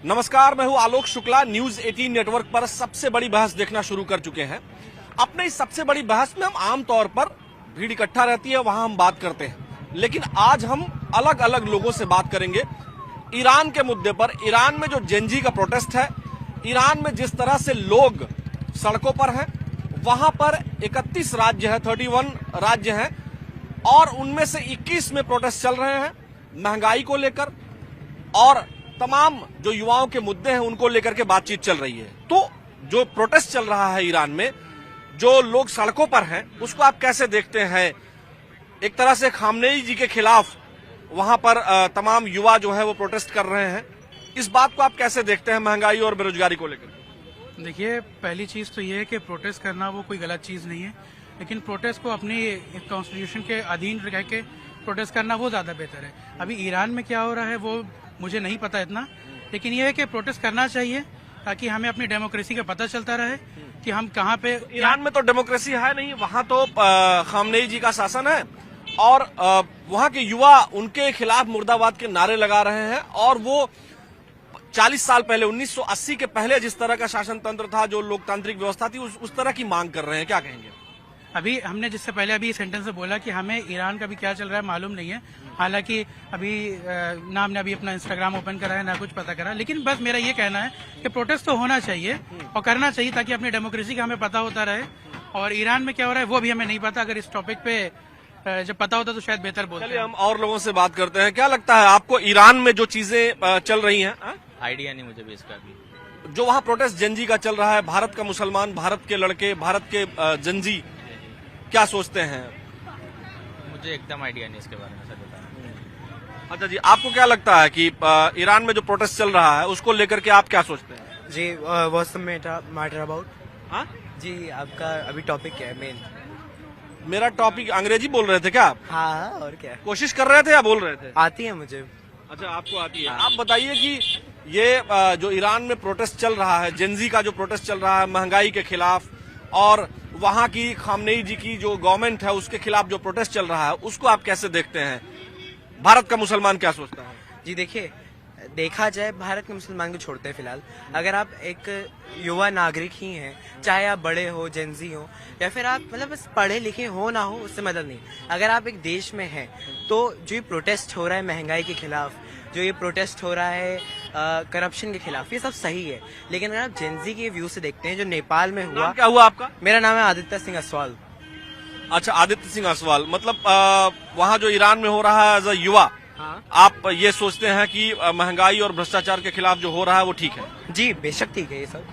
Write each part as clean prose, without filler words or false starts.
नमस्कार, मैं हूं आलोक शुक्ला। न्यूज 18 नेटवर्क पर सबसे बड़ी बहस देखना शुरू कर चुके हैं। अपने इस सबसे बड़ी बहस में हम आमतौर पर भीड़ इकट्ठा रहती है, वहां हम बात करते हैं, लेकिन आज हम अलग अलग लोगों से बात करेंगे ईरान के मुद्दे पर। ईरान में जो जेनजी का प्रोटेस्ट है, ईरान में जिस तरह से लोग सड़कों पर हैं, वहां पर 31 राज्य है, 31 राज्य हैं और उनमें से 21 में प्रोटेस्ट चल रहे हैं महंगाई को लेकर, और तमाम जो युवाओं के मुद्दे हैं उनको लेकर के बातचीत चल रही है। तो जो प्रोटेस्ट चल रहा है ईरान में, जो लोग सड़कों पर हैं, उसको आप कैसे देखते हैं? एक तरह से खामनेई जी के खिलाफ वहां पर तमाम युवा जो है वो प्रोटेस्ट कर रहे हैं। इस बात को आप कैसे देखते हैं महंगाई और बेरोजगारी को लेकर? देखिए, पहली चीज तो ये है कि प्रोटेस्ट करना वो कोई गलत चीज नहीं है, लेकिन प्रोटेस्ट को अपनी कॉन्स्टिट्यूशन के अधीन रह के प्रोटेस्ट करना वो ज्यादा बेहतर है। अभी ईरान में क्या हो रहा है वो मुझे नहीं पता इतना, लेकिन ये है कि प्रोटेस्ट करना चाहिए ताकि हमें अपनी डेमोक्रेसी का पता चलता रहे कि हम कहाँ पे। ईरान में तो डेमोक्रेसी है नहीं, वहां तो खामनेई जी का शासन है और वहां के युवा उनके खिलाफ मुर्दाबाद के नारे लगा रहे हैं। और वो 40 साल पहले 1980 के पहले जिस तरह का शासन तंत्र था, जो लोकतांत्रिक व्यवस्था थी, उस तरह की मांग कर रहे हैं। क्या कहेंगे? अभी हमने जिससे पहले अभी सेंटेंस से बोला कि हमें ईरान का भी क्या चल रहा है मालूम नहीं है। हालांकि अभी ना हमने अभी अपना इंस्टाग्राम ओपन करा है ना कुछ पता करा, लेकिन बस मेरा ये कहना है कि प्रोटेस्ट तो होना चाहिए और करना चाहिए ताकि अपनी डेमोक्रेसी का हमें पता होता रहे। और ईरान में क्या हो रहा है वो भी हमें नहीं पता। अगर इस टॉपिक पे जब पता होता तो शायद बेहतर बोलते। चलिए हम और लोगों से बात करते हैं। क्या लगता है आपको ईरान में जो चीजें चल रही हैं? आइडिया नहीं मुझे भी इसका भी। जो वहाँ प्रोटेस्ट जेनजी का चल रहा है, भारत का मुसलमान, भारत के लड़के, भारत के जेनजी क्या सोचते हैं? मुझे एकदम आइडिया नहीं इसके बारे में, सर बताएं। अच्छा जी, आपको क्या लगता है कि ईरान में जो प्रोटेस्ट चल रहा है उसको लेकर के आप क्या सोचते हैं? जी, व्हाट्स द मैटर अबाउट? हाँ जी, आपका अभी टॉपिक क्या है मेन? मेरा टॉपिक अंग्रेजी बोल रहे थे क्या आप? हाँ, और क्या कोशिश कर रहे थे या बोल रहे थे? आती है मुझे। अच्छा, आपको आती है। आप बताइए कि ये जो ईरान में प्रोटेस्ट चल रहा है, जेनजी का जो प्रोटेस्ट चल रहा है महंगाई के खिलाफ, और वहाँ की खामनेई जी की जो गवर्नमेंट है उसके खिलाफ जो प्रोटेस्ट चल रहा है, उसको आप कैसे देखते हैं? भारत का मुसलमान क्या सोचता है? जी देखिए, देखा जाए भारत के मुसलमान को छोड़ते हैं फिलहाल। अगर आप एक युवा नागरिक ही हैं, चाहे आप बड़े हो, जेनजी हो, या फिर आप मतलब बस पढ़े लिखे हो ना हो, उससे मदद नहीं। अगर आप एक देश में हैं तो जो ये प्रोटेस्ट हो रहा है महंगाई के खिलाफ, जो ये प्रोटेस्ट हो रहा है करप्शन के खिलाफ, ये सब सही है। लेकिन अगर आप जेनजी के व्यू से देखते हैं जो नेपाल में हुआ। नाम क्या हुआ आपका? मेरा नाम है आदित्य सिंह असवाल। अच्छा, आदित्य सिंह असवाल। मतलब वहाँ जो ईरान में हो रहा है एज अ युवा, हाँ आप ये सोचते हैं कि महंगाई और भ्रष्टाचार के खिलाफ जो हो रहा है वो ठीक है? जी, बेशक ठीक है ये सब।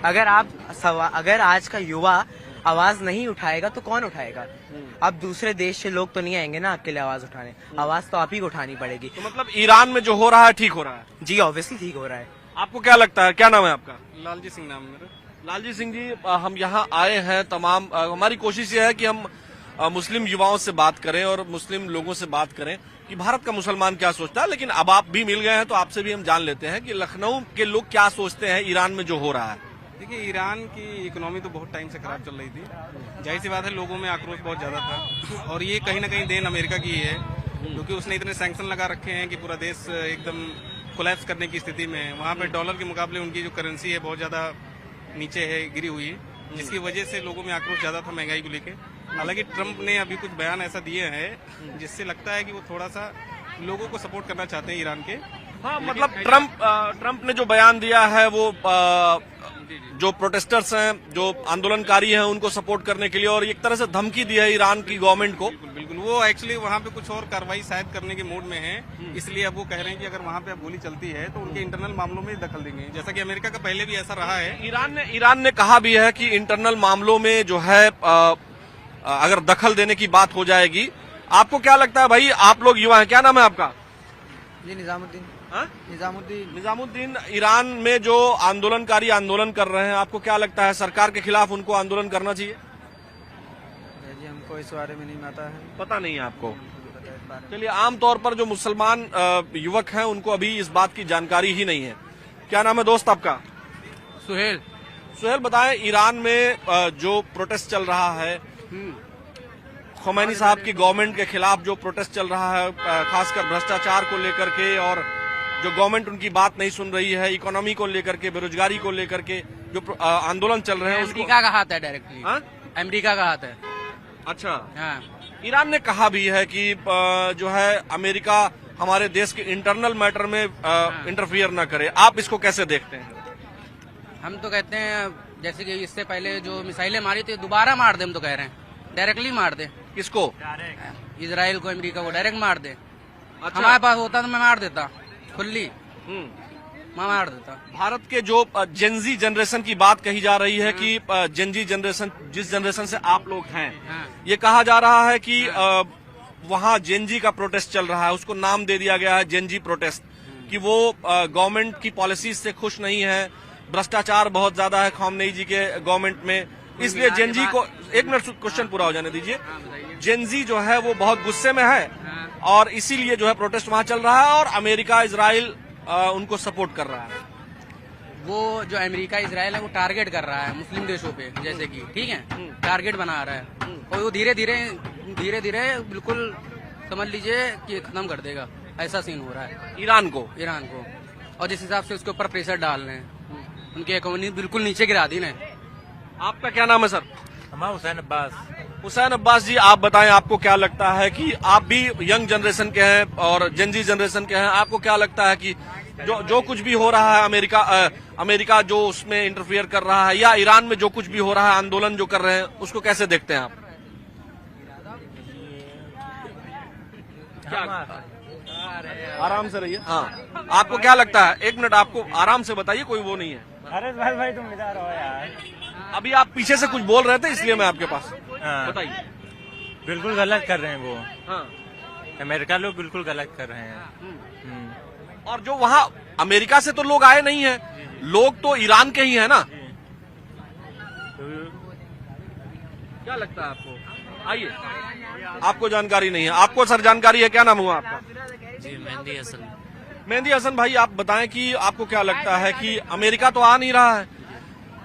अगर आज का युवा आवाज नहीं उठाएगा तो कौन उठाएगा? अब दूसरे देश से लोग तो नहीं आएंगे ना आपके लिए आवाज उठाने। आवाज तो आप ही को उठानी पड़ेगी। तो मतलब ईरान में जो हो रहा है ठीक हो रहा है? जी, ऑब्वियसली ठीक हो रहा है। आपको क्या लगता है? क्या नाम है आपका? लालजी सिंह नाम है मेरा। लालजी सिंह जी, हम यहाँ आए हैं तमाम हमारी कोशिश ये है कि हम मुस्लिम युवाओं से बात करें और मुस्लिम लोगों से बात करें कि भारत का मुसलमान क्या सोचता है। लेकिन अब आप भी मिल गए हैं तो आपसे भी हम जान लेते हैं कि लखनऊ के लोग क्या सोचते हैं ईरान में जो हो रहा है। देखिए, ईरान की इकोनॉमी तो बहुत टाइम से खराब चल रही थी। जाहिर सी बात है, लोगों में आक्रोश बहुत ज्यादा था और ये कहीं ना कहीं देन अमेरिका की है, क्योंकि उसने इतने सैंक्शन लगा रखे हैं कि पूरा देश एकदम कोलैप्स करने की स्थिति में है। वहाँ पे डॉलर के मुकाबले उनकी जो करेंसी है बहुत ज्यादा नीचे है, गिरी हुई है, जिसकी वजह से लोगों में आक्रोश ज्यादा था महंगाई को लेकर। हालांकि ट्रंप ने अभी कुछ बयान ऐसा दिए हैं जिससे लगता है कि वो थोड़ा सा लोगों को सपोर्ट करना चाहते हैं ईरान के। हाँ, मतलब ट्रंप ने जो बयान दिया है वो जो प्रोटेस्टर्स हैं, जो आंदोलनकारी हैं, उनको सपोर्ट करने के लिए, और एक तरह से धमकी दी है ईरान की गवर्नमेंट को। बिल्कुल, वो एक्चुअली वहाँ पे कुछ और कार्रवाई शायद करने के मूड में है, इसलिए अब वो कह रहे हैं कि अगर वहाँ पे अब गोली चलती है तो उनके इंटरनल मामलों में दखल देंगे, जैसा कि अमेरिका का पहले भी ऐसा रहा है। ईरान ने कहा भी है कि इंटरनल मामलों में जो है अगर दखल देने की बात हो जाएगी। आपको क्या लगता है भाई? आप लोग युवा हैं, क्या नाम है आपका? जी, निजामुद्दीन। निजामुद्दीन, ईरान में जो आंदोलनकारी आंदोलन कर रहे हैं, आपको क्या लगता है सरकार के खिलाफ उनको आंदोलन करना चाहिए? जी, हमको इस बारे में नहीं पता नहीं है आपको? चलिए, आमतौर पर जो मुसलमान युवक हैं उनको अभी इस बात की जानकारी ही नहीं है। क्या नाम है दोस्त आपका? सुहेल। सुहेल, बताएं, ईरान में जो प्रोटेस्ट चल रहा है, खुमैनी साहब की गवर्नमेंट के खिलाफ जो प्रोटेस्ट चल रहा है, खासकर भ्रष्टाचार को लेकर के और जो गवर्नमेंट उनकी बात नहीं सुन रही है, इकोनॉमी को लेकर के, बेरोजगारी को लेकर के जो आंदोलन चल रहे हैं उसको। अमेरिका का हाथ है डायरेक्टली। हाँ? अमेरिका का हाथ है। अच्छा, हाँ। ईरान ने कहा भी है कि जो है अमेरिका हमारे देश के इंटरनल मैटर में इंटरफियर ना करे। आप इसको कैसे देखते हैं? हम तो कहते हैं जैसे कि इससे पहले जो मिसाइलें मारी थी दोबारा मार दे, हम तो कह रहे हैं डायरेक्टली मार दे। किसको? इजराइल को, अमेरिका को डायरेक्ट मार दे। अच्छा। हमारे पास होता तो मैं मार देता खुली, मैं मार देता। भारत के जो जेनजी जनरेशन की बात कही जा रही है कि जेनजी जनरेशन, जिस जनरेशन से आप लोग हैं, हाँ। ये कहा जा रहा है कि वहाँ जेनजी का प्रोटेस्ट चल रहा है, उसको नाम दे दिया गया है जेनजी प्रोटेस्ट, कि वो गवर्नमेंट की पॉलिसीज से खुश नहीं है, भ्रष्टाचार बहुत ज्यादा है खामनेई जी के गवर्नमेंट में, इसलिए जेनजी को। एक मिनट क्वेश्चन पूरा हो जाने दीजिए। जेनजी जो है वो बहुत गुस्से में है और इसीलिए जो है प्रोटेस्ट वहाँ चल रहा है और अमेरिका, इजराइल उनको सपोर्ट कर रहा है। वो जो अमेरिका इजराइल है वो टारगेट कर रहा है मुस्लिम देशों पे, जैसे कि ठीक है, टारगेट बना रहा है और वो धीरे धीरे बिल्कुल समझ लीजिए कि खत्म कर देगा, ऐसा सीन हो रहा है ईरान को। और जिस हिसाब से उसके ऊपर प्रेशर डाल रहे हैं, उनकी इकोनॉमी बिल्कुल नीचे गिरा दी ने। आपका क्या नाम है सर? हमारा हुसैन अब्बास। हुसैन अब्बास जी, आप बताएं, आपको क्या लगता है कि आप भी यंग जनरेशन के हैं और जेनजी जनरेशन के हैं, आपको क्या लगता है कि जो कुछ भी हो रहा है, अमेरिका जो उसमें इंटरफियर कर रहा है, या ईरान में जो कुछ भी हो रहा है, आंदोलन जो कर रहे हैं, उसको कैसे देखते हैं आप? आराम से रहिए। हाँ, आपको क्या लगता है? एक मिनट, आपको आराम से बताइए, कोई वो नहीं है। अरे भाई तुम इधर हो यार। अभी आप पीछे से कुछ बोल रहे थे इसलिए मैं आपके पास। हाँ। बताइए। बिल्कुल गलत कर रहे हैं वो। हाँ। अमेरिका लोग बिल्कुल गलत कर रहे हैं। और जो वहाँ अमेरिका से तो लोग आए नहीं है, लोग तो ईरान के ही है ना। क्या लगता है आपको? आइए, आपको जानकारी नहीं है, आपको सर जानकारी है? क्या नाम हुआ आपका? जी, मेहंदी हसन। मेहंदी हसन भाई, आप बताएं कि आपको क्या लगता है कि अमेरिका तो आ नहीं रहा है,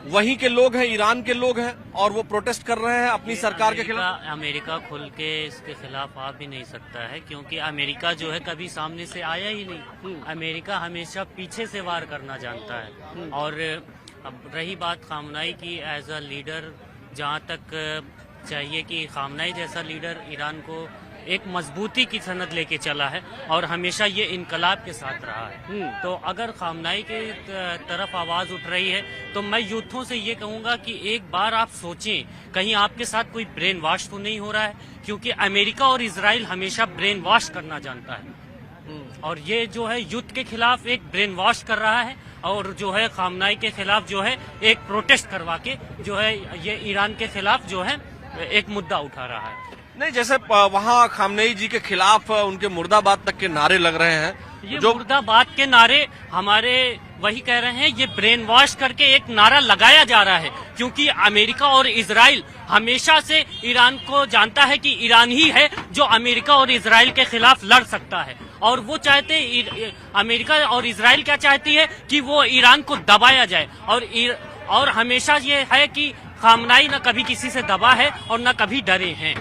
वहीं के लोग हैं, ईरान के लोग हैं और वो प्रोटेस्ट कर रहे हैं अपनी सरकार के खिलाफ। अमेरिका खुल के इसके खिलाफ आ भी नहीं सकता है, क्योंकि अमेरिका जो है कभी सामने से आया ही नहीं। अमेरिका हमेशा पीछे से वार करना जानता है। और अब रही बात खामनाई की, एज अ लीडर जहाँ तक चाहिए कि खामनाई जैसा लीडर ईरान को एक मजबूती की सनद लेके चला है और हमेशा ये इनकलाब के साथ रहा है। तो अगर खामनाई के तरफ आवाज उठ रही है तो मैं यूथों से ये कहूँगा कि एक बार आप सोचें, कहीं आपके साथ कोई ब्रेन वॉश तो नहीं हो रहा है, क्योंकि अमेरिका और इजराइल हमेशा ब्रेन वॉश करना जानता है और ये जो है युद्ध के खिलाफ एक ब्रेन वॉश कर रहा है और जो है खामनाई के खिलाफ जो है एक प्रोटेस्ट करवा के जो है ये ईरान के खिलाफ जो है एक मुद्दा उठा रहा है। नहीं, जैसे वहाँ खामनेई जी के खिलाफ उनके मुर्दाबाद तक के नारे लग रहे हैं, ये मुर्दाबाद के नारे हमारे वही कह रहे हैं, ये ब्रेन वॉश करके एक नारा लगाया जा रहा है, क्योंकि अमेरिका और इजराइल हमेशा से ईरान को जानता है कि ईरान ही है जो अमेरिका और इजराइल के खिलाफ लड़ सकता है और वो चाहते, अमेरिका और इजराइल क्या चाहती है कि वो ईरान को दबाया जाए और हमेशा ये है कि खामनाई न कभी किसी से दबा है और न कभी डरे हैं।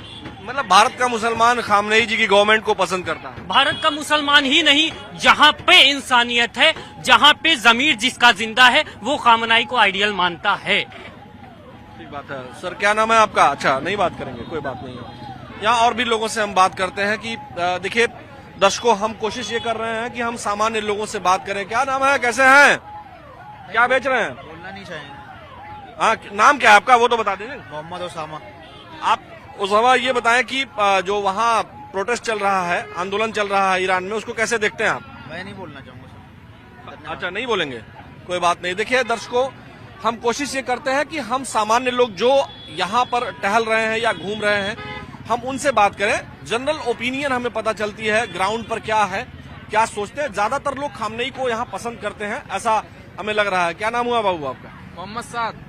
मतलब भारत का मुसलमान खामनेई जी की गवर्नमेंट को पसंद करता है। भारत का मुसलमान ही नहीं, जहाँ पे इंसानियत है, जहाँ पे जमीर जिसका जिंदा है, वो खामनाई को आइडियल मानता है। ठीक बात है सर। क्या नाम है आपका? अच्छा, नहीं बात करेंगे, कोई बात नहीं है। यहाँ और भी लोगों से हम बात करते हैं कि देखिए दर्शकों, हम कोशिश ये कर रहे हैं कि हम सामान्य लोगों से बात करें। क्या नाम है, कैसे हैं, क्या बेच रहे हैं? बोलना नहीं चाहिए। हाँ, नाम क्या है आपका, वो तो बता दीजिए। मोहम्मद उसामा। आप उसामा, ये बताएं कि जो वहाँ प्रोटेस्ट चल रहा है, आंदोलन चल रहा है ईरान में, उसको कैसे देखते हैं आप? मैं नहीं बोलना चाहूंगा सर। अच्छा, नहीं बोलेंगे, कोई बात नहीं। देखिए दर्शकों, हम कोशिश ये करते हैं कि हम सामान्य लोग जो यहाँ पर टहल रहे हैं या घूम रहे हैं, हम उनसे बात करें। जनरल ओपिनियन हमें पता चलती है ग्राउंड पर क्या है, क्या सोचते हैं। ज्यादातर लोग खामनेई को यहाँ पसंद करते हैं, ऐसा हमें लग रहा है। क्या नाम हुआ बाबू आपका? मोहम्मद साद।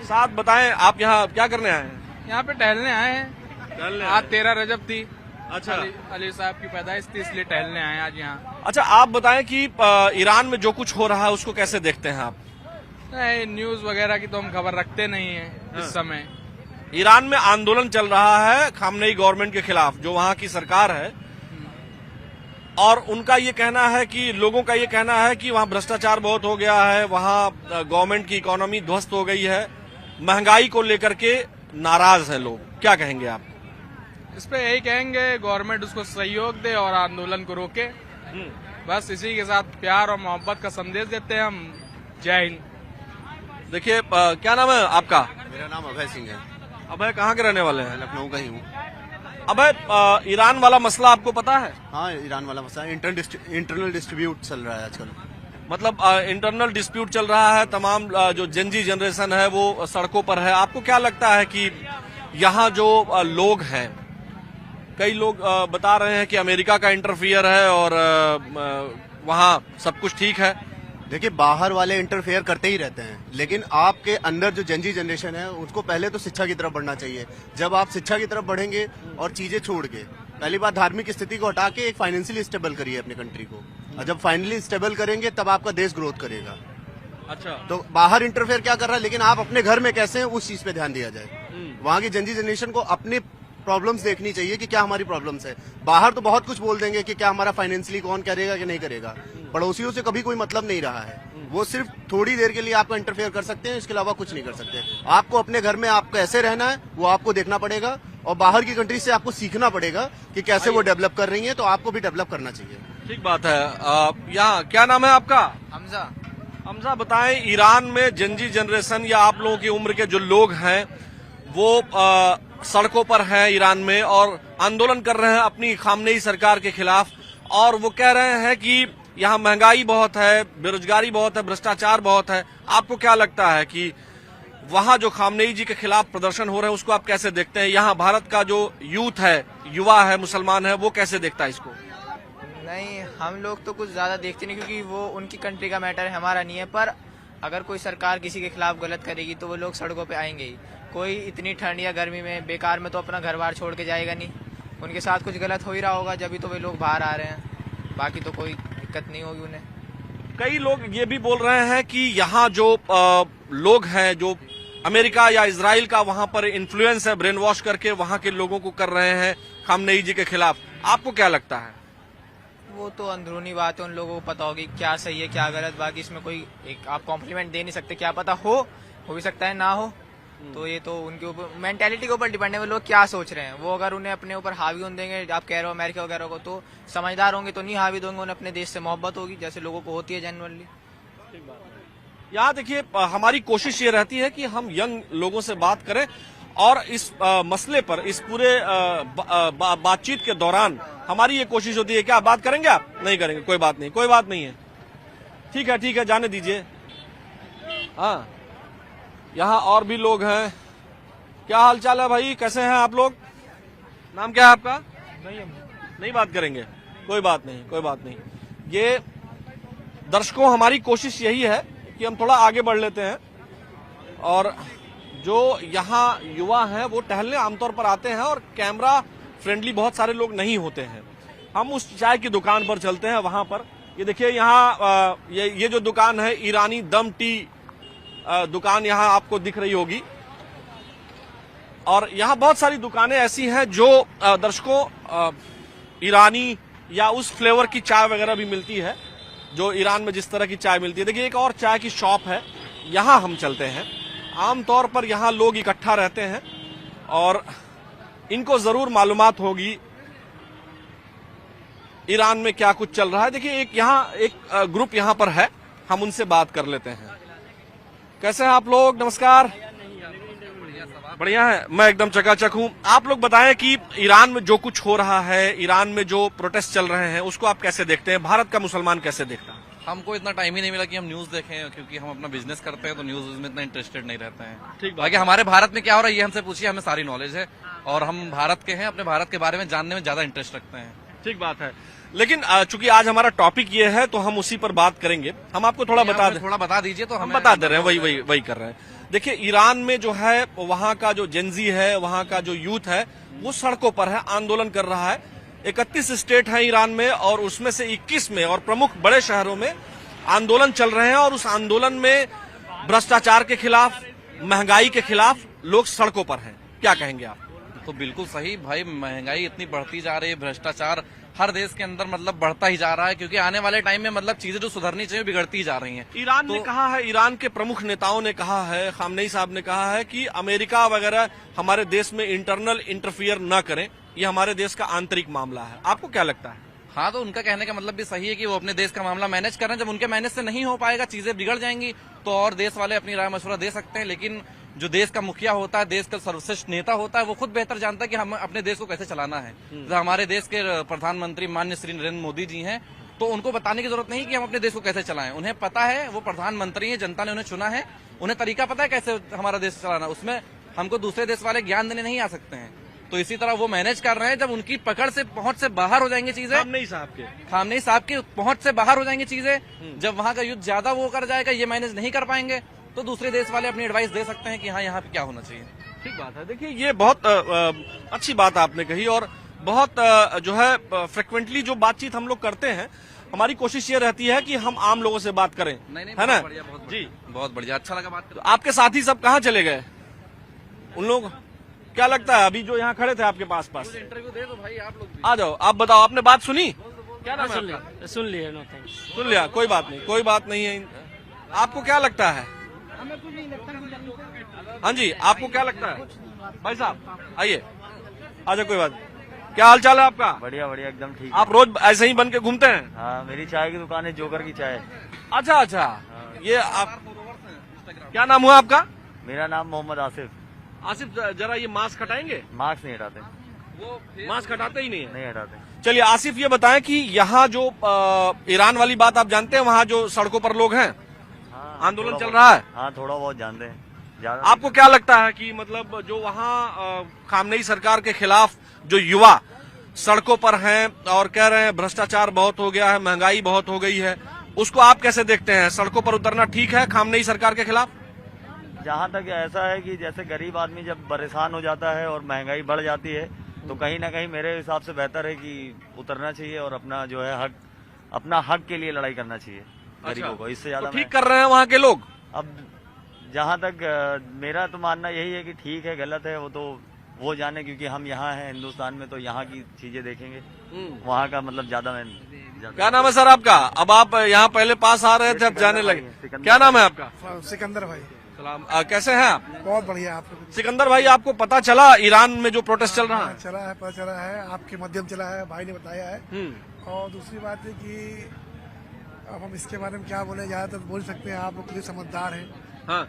साथ बताएं, आप यहाँ क्या करने आए हैं? यहाँ पे टहलने आए हैं। आज 13 रजब थी। अच्छा, अली साहब की पैदाइश थी, इसलिए टहलने आए आज यहाँ। अच्छा, आप बताएं कि ईरान में जो कुछ हो रहा है उसको कैसे देखते हैं आप? नहीं, न्यूज वगैरह की तो हम खबर रखते नहीं है इस समय। ईरान में आंदोलन चल रहा है खामनेई गवर्नमेंट के खिलाफ, जो वहाँ की सरकार है, और उनका ये कहना है कि लोगों का ये कहना है कि वहाँ भ्रष्टाचार बहुत हो गया है, वहाँ गवर्नमेंट की इकोनॉमी ध्वस्त हो गई है, महंगाई को लेकर के नाराज है लोग। क्या कहेंगे आप? इस पे यही कहेंगे गवर्नमेंट उसको सहयोग दे और आंदोलन को रोके। बस इसी के साथ प्यार और मोहब्बत का संदेश देते हैं हम। जय हिंद। देखिए क्या नाम है आपका? मेरा नाम अभय सिंह है। अभय कहाँ के रहने वाले हैं? लखनऊ का ही हूँ। अभय ईरान वाला मसला आपको पता है? हाँ, ईरान वाला मसला इंटरनल डिस्ट्रीब्यूट चल रहा है आजकल। मतलब इंटरनल डिस्प्यूट चल रहा है, तमाम जो जेनजी जनरेशन है वो सड़कों पर है। आपको क्या लगता है कि यहाँ जो लोग हैं, कई लोग बता रहे हैं कि अमेरिका का इंटरफियर है और वहाँ सब कुछ ठीक है। देखिए, बाहर वाले इंटरफेयर करते ही रहते हैं, लेकिन आपके अंदर जो जेनजी जनरेशन है उसको पहले तो शिक्षा की तरफ बढ़ना चाहिए। जब आप शिक्षा की तरफ बढ़ेंगे और चीजें छोड़ के, पहली बात धार्मिक स्थिति को हटा के एक फाइनेंशियली स्टेबल करिए अपनी कंट्री को, और जब फाइनली स्टेबल करेंगे तब आपका देश ग्रोथ करेगा। अच्छा, तो बाहर इंटरफेयर क्या कर रहा है, लेकिन आप अपने घर में कैसे हैं उस चीज पे ध्यान दिया जाए। वहाँ की जेनजी जनरेशन को अपनी प्रॉब्लम्स देखनी चाहिए कि क्या हमारी प्रॉब्लम्स है। बाहर तो बहुत कुछ बोल देंगे कि क्या हमारा फाइनेंशियली कौन करेगा कि नहीं करेगा, पड़ोसियों से कभी कोई मतलब नहीं रहा है। वो सिर्फ थोड़ी देर के लिए आपका इंटरफेयर कर सकते हैं, इसके अलावा कुछ नहीं कर सकते। आपको अपने घर में आप कैसे रहना है वो आपको देखना पड़ेगा, और बाहर की कंट्री से आपको सीखना पड़ेगा कि कैसे वो डेवलप कर रही है, तो आपको भी डेवलप करना चाहिए। ठीक बात है। यहाँ क्या नाम है आपका? हमजा। हमजा, बताएं ईरान में जेनजी जनरेशन या आप लोगों की उम्र के जो लोग हैं वो सड़कों पर हैं ईरान में और आंदोलन कर रहे हैं अपनी खामनेई सरकार के खिलाफ, और वो कह रहे हैं कि यहाँ महंगाई बहुत है, बेरोजगारी बहुत है, भ्रष्टाचार बहुत है। आपको क्या लगता है कि वहाँ जो खामनेई जी के खिलाफ प्रदर्शन हो रहे हैं उसको आप कैसे देखते हैं? यहाँ भारत का जो यूथ है, युवा है, मुसलमान है, वो कैसे देखता है इसको? नहीं, हम लोग तो कुछ ज्यादा देखते नहीं, क्योंकि वो उनकी कंट्री का मैटर है, हमारा नहीं है। पर अगर कोई सरकार किसी के खिलाफ गलत करेगी तो वो लोग सड़कों पे आएंगे ही। कोई इतनी ठंड या गर्मी में बेकार में तो अपना घर बार छोड़ के जाएगा नहीं। उनके साथ कुछ गलत हो ही रहा होगा, जब भी तो वे लोग बाहर आ रहे हैं। बाकी तो कोई दिक्कत नहीं होगी उन्हें। कई लोग ये भी बोल रहे हैं कि यहाँ जो लोग हैं, जो अमेरिका या इजराइल का वहां पर इन्फ्लुएंस है, ब्रेन वॉश करके वहां के लोगों को कर रहे हैं खामनेई जी के खिलाफ। आपको क्या लगता है? वो तो अंदरूनी बात है, उन लोगों को पता होगी क्या सही है क्या गलत। बाकी इसमें कोई एक आप कॉम्प्लीमेंट दे नहीं सकते, क्या पता हो भी सकता है ना हो। तो ये तो उनके ऊपर, मेंटालिटी के ऊपर डिपेंड है वो लोग क्या सोच रहे हैं। वो अगर उन्हें अपने ऊपर हावी होने देंगे, आप कह रहे हो अमेरिका वगैरह को, तो समझदार होंगे तो नहीं हावी देंगे। उन्हें अपने देश से मोहब्बत होगी, जैसे लोगों को होती है जनरली। यहाँ देखिए, हमारी कोशिश ये रहती है कि हम यंग लोगों से बात करें और इस मसले पर, इस पूरे बातचीत के दौरान हमारी ये कोशिश होती है। क्या बात करेंगे आप? नहीं करेंगे, कोई बात नहीं, कोई बात नहीं है, ठीक है, ठीक है, जाने दीजिए। हाँ, यहाँ और भी लोग हैं। क्या हाल चाल है भाई, कैसे हैं आप लोग? नाम क्या है आपका? नहीं बात करेंगे, कोई बात नहीं, कोई बात नहीं। ये दर्शकों, हमारी कोशिश यही है कि हम थोड़ा आगे बढ़ लेते हैं, और जो यहाँ युवा हैं वो टहलने आमतौर पर आते हैं और कैमरा फ्रेंडली बहुत सारे लोग नहीं होते हैं। हम उस चाय की दुकान पर चलते हैं। वहां पर ये देखिए, यहाँ ये जो दुकान है, ईरानी दम टी दुकान यहाँ आपको दिख रही होगी, और यहाँ बहुत सारी दुकानें ऐसी हैं जो दर्शकों ईरानी या उस फ्लेवर की चाय वगैरह भी मिलती है जो ईरान में जिस तरह की चाय मिलती है। देखिए, एक और चाय की शॉप है, यहाँ हम चलते हैं। आमतौर पर यहाँ लोग इकट्ठा रहते हैं और इनको जरूर मालूमात होगी ईरान में क्या कुछ चल रहा है। देखिए, एक ग्रुप यहाँ पर है, हम उनसे बात कर लेते हैं। कैसे हैं आप लोग? नमस्कार। बढ़िया है, मैं एकदम चकाचक हूँ। आप लोग बताएं कि ईरान में जो कुछ हो रहा है, ईरान में जो प्रोटेस्ट चल रहे हैं, उसको आप कैसे देखते हैं? भारत का मुसलमान कैसे देखता है? हमको इतना टाइम ही नहीं मिला कि हम न्यूज देखें, क्योंकि हम अपना बिजनेस करते हैं तो न्यूज में इतना इंटरेस्टेड नहीं रहते हैं। ठीक, बाकी हमारे भारत में क्या हो रहा है ये हमसे पूछिए, हमें सारी नॉलेज है और हम भारत के हैं, अपने भारत के बारे में जानने में ज्यादा इंटरेस्ट रखते हैं। ठीक बात है, लेकिन चूंकि आज हमारा टॉपिक ये है तो हम उसी पर बात करेंगे। हम आपको थोड़ा बता दीजिए, तो हम बता दे रहे हैं, वही कर रहे हैं। देखिए, ईरान में जो है वहाँ का जो जेनजी है, वहाँ का जो यूथ है, वो सड़कों पर है, आंदोलन कर रहा है। 31 स्टेट है ईरान में और उसमें से 21 में और प्रमुख बड़े शहरों में आंदोलन चल रहे हैं, और उस आंदोलन में भ्रष्टाचार के खिलाफ, महंगाई के खिलाफ लोग सड़कों पर हैं। क्या कहेंगे आप? तो बिल्कुल सही भाई, महंगाई इतनी बढ़ती जा रही है, भ्रष्टाचार हर देश के अंदर मतलब बढ़ता ही जा रहा है, क्योंकि आने वाले टाइम में मतलब चीजें जो सुधरनी चाहिए बिगड़ती ही जा रही हैं। ईरान ने कहा है, ईरान के प्रमुख नेताओं ने कहा है, खामनेई साहब ने कहा है कि अमेरिका वगैरह हमारे देश में इंटरनल इंटरफियर न करें, ये हमारे देश का आंतरिक मामला है। आपको क्या लगता है? हाँ, तो उनका कहने का मतलब भी सही है कि वो अपने देश का मामला मैनेज कर रहे हैं। जब उनके मैनेज से नहीं हो पाएगा, चीजें बिगड़ जाएंगी, तो और देश वाले अपनी राय मशवरा दे सकते हैं, लेकिन जो देश का मुखिया होता है, देश का सर्वश्रेष्ठ नेता होता है, वो खुद बेहतर जानता है कि हम अपने देश को कैसे चलाना है। तो हमारे देश के प्रधानमंत्री माननीय श्री नरेंद्र मोदी जी हैं, तो उनको बताने की जरूरत नहीं कि हम अपने देश को कैसे चलाएं। उन्हें पता है, वो प्रधानमंत्री हैं, जनता ने उन्हें चुना है, उन्हें तरीका पता है कैसे हमारा देश चलाना। उसमें हमको दूसरे देश वाले ज्ञान देने नहीं आ सकते हैं। तो इसी तरह वो मैनेज कर रहे हैं। जब उनकी पकड़ से पहुंच से बाहर हो जाएंगी चीजें, खामनेई साहब की पहुंच से बाहर हो जाएंगी चीजें, जब वहां का युद्ध ज्यादा वो कर जाएगा, ये मैनेज नहीं कर पाएंगे, तो दूसरे देश वाले अपनी एडवाइस दे सकते हैं कि हाँ यहाँ पे क्या होना चाहिए। ठीक बात है। देखिए, ये बहुत अच्छी बात आपने कही, और बहुत जो है फ्रिक्वेंटली जो बातचीत हम लोग करते हैं, हमारी कोशिश ये रहती है कि हम आम लोगों से बात करें, है ना जी? बहुत बढ़िया, अच्छा लगा बात। तो आपके साथी सब कहाँ चले गए? उन लोग क्या लगता है? अभी जो यहाँ खड़े थे आपके पास इंटरव्यू दे दो भाई, आप लोग आ जाओ, आप बताओ, आपने बात सुनी? क्या नाम है आपका? सुन लिया। No thanks. सुन लिया, कोई बात नहीं, कोई बात नहीं है। आपको क्या लगता है? हाँ जी, आपको क्या लगता है? भाई साहब आइए, आ जाओ, कोई बात नहीं। क्या हाल चाल है आपका? बढ़िया बढ़िया, एकदम ठीक। आप रोज ऐसे ही बन के घूमते हैं? हाँ, मेरी चाय की दुकान है, जोकर की चाय। अच्छा अच्छा, ये आप, क्या नाम हुआ आपका? मेरा नाम मोहम्मद आसिफ। आसिफ, जरा ये मास्क हटाएंगे? मास्क नहीं हटाते। वो मास्क हटाते ही नहीं है? नहीं हटाते। चलिए आसिफ, ये बताएं कि यहाँ जो ईरान वाली बात आप जानते हैं, वहाँ जो सड़कों पर लोग हैं, आंदोलन चल रहा है? हाँ, थोड़ा बहुत जानते हैं। आपको क्या लगता है कि मतलब जो वहाँ खामनेई सरकार के खिलाफ जो युवा सड़कों पर हैं और कह रहे हैं भ्रष्टाचार बहुत हो गया है, महंगाई बहुत हो गई है, उसको आप कैसे देखते हैं? सड़कों पर उतरना ठीक है खामनेई सरकार के खिलाफ? जहाँ तक ऐसा है कि जैसे गरीब आदमी जब परेशान हो जाता है और महंगाई बढ़ जाती है, तो कहीं ना कहीं मेरे हिसाब से बेहतर है कि उतरना चाहिए और अपना जो है हक, अपना हक के लिए लड़ाई करना चाहिए गरीबों को। इससे ज्यादा तो ठीक कर रहे हैं वहाँ के लोग? अब जहाँ तक मेरा तो मानना यही है कि ठीक है, गलत है वो तो वो जाने, क्योंकि हम यहाँ हैं हिंदुस्तान में, तो यहाँ की चीजें देखेंगे, वहाँ का मतलब ज्यादा मैं। क्या नाम है सर आपका? अब आप यहाँ पहले पास आ रहे थे, अब जाने लगे। क्या नाम है आपका? सिकंदर भाई। सलाम, कैसे हैं आप? बहुत बढ़िया। आप सिकंदर भाई, आपको पता चला ईरान में जो प्रोटेस्ट चल रहा है? चला है, पता चला है, आपके माध्यम चला है, भाई ने बताया है। और दूसरी बात है कि अब हम इसके बारे में क्या बोले, ज्यादातर बोल सकते हैं, आप लोग समझदार हैं। हाँ,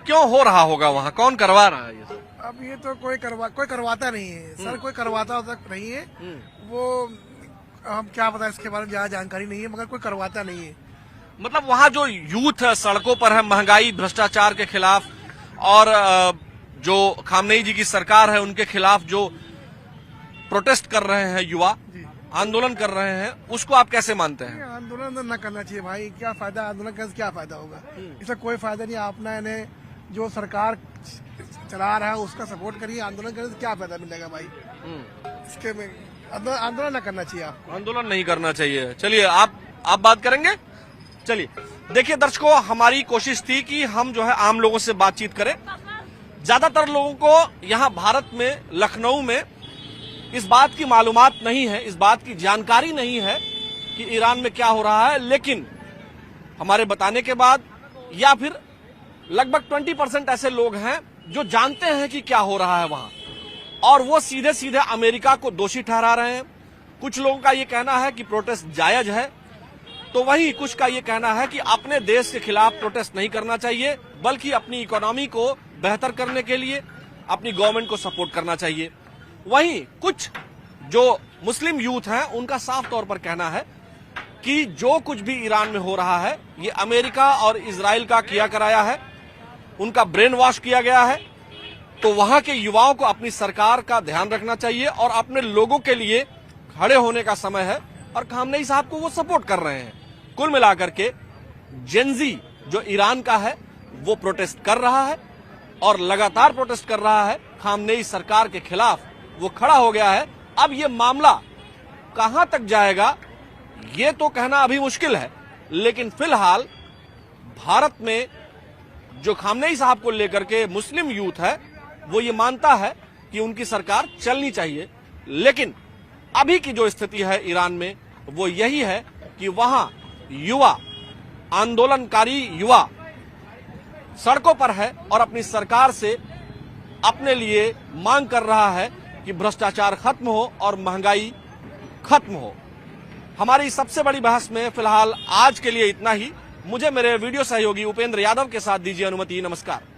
क्यों हो रहा होगा वहाँ? कौन करवा रहा है ये सब? अब ये तो कोई करवाता नहीं है सर, कोई करवाता तक नहीं है वो। हम क्या पता, इसके बारे में ज्यादा जानकारी नहीं है, मगर कोई करवाता नहीं है। मतलब वहाँ जो यूथ है सड़कों पर है महंगाई भ्रष्टाचार के खिलाफ, और जो खामनेई जी की सरकार है उनके खिलाफ जो प्रोटेस्ट कर रहे हैं युवा, आंदोलन कर रहे हैं, उसको आप कैसे मानते हैं? आंदोलन न करना चाहिए भाई, क्या फायदा आंदोलन करने से? क्या फायदा होगा? इसका कोई फायदा नहीं। अपना इन्हें जो सरकार चला रहा है उसका सपोर्ट करिए, आंदोलन करने से क्या फायदा मिलेगा भाई? इसके में आंदोलन न करना चाहिए। आप आंदोलन नहीं करना चाहिए। चलिए आप बात करेंगे? चलिए, देखिए दर्शकों, हमारी कोशिश थी कि हम जो है आम लोगों से बातचीत करें। ज्यादातर लोगों को यहाँ भारत में, लखनऊ में इस बात की मालूमात नहीं है, इस बात की जानकारी नहीं है कि ईरान में क्या हो रहा है, लेकिन हमारे बताने के बाद या फिर लगभग 20% ऐसे लोग हैं जो जानते हैं कि क्या हो रहा है वहां, और वो सीधे सीधे अमेरिका को दोषी ठहरा रहे हैं। कुछ लोगों का ये कहना है कि प्रोटेस्ट जायज है, तो वही कुछ का ये कहना है कि अपने देश के खिलाफ प्रोटेस्ट नहीं करना चाहिए, बल्कि अपनी इकोनॉमी को बेहतर करने के लिए अपनी गवर्नमेंट को सपोर्ट करना चाहिए। वहीं कुछ जो मुस्लिम यूथ हैं उनका साफ तौर पर कहना है कि जो कुछ भी ईरान में हो रहा है ये अमेरिका और इजराइल का किया कराया है, उनका ब्रेन वॉश किया गया है। तो वहां के युवाओं को अपनी सरकार का ध्यान रखना चाहिए और अपने लोगों के लिए खड़े होने का समय है, और खामनेई साहब को वो सपोर्ट कर रहे हैं। कुल मिलाकर के जेनजी जो ईरान का है वो प्रोटेस्ट कर रहा है और लगातार प्रोटेस्ट कर रहा है खामनेई सरकार के खिलाफ, वो खड़ा हो गया है। अब ये मामला कहां तक जाएगा ये तो कहना अभी मुश्किल है, लेकिन फिलहाल भारत में जो खामनेई साहब को लेकर के मुस्लिम यूथ है वो ये मानता है कि उनकी सरकार चलनी चाहिए। लेकिन अभी की जो स्थिति है ईरान में वो यही है कि वहां युवा, आंदोलनकारी युवा सड़कों पर है और अपनी सरकार से अपने लिए मांग कर रहा है कि भ्रष्टाचार खत्म हो और महंगाई खत्म हो। हमारी सबसे बड़ी बहस में फिलहाल आज के लिए इतना ही। मुझे मेरे वीडियो सहयोगी उपेंद्र यादव के साथ दीजिए अनुमति। नमस्कार।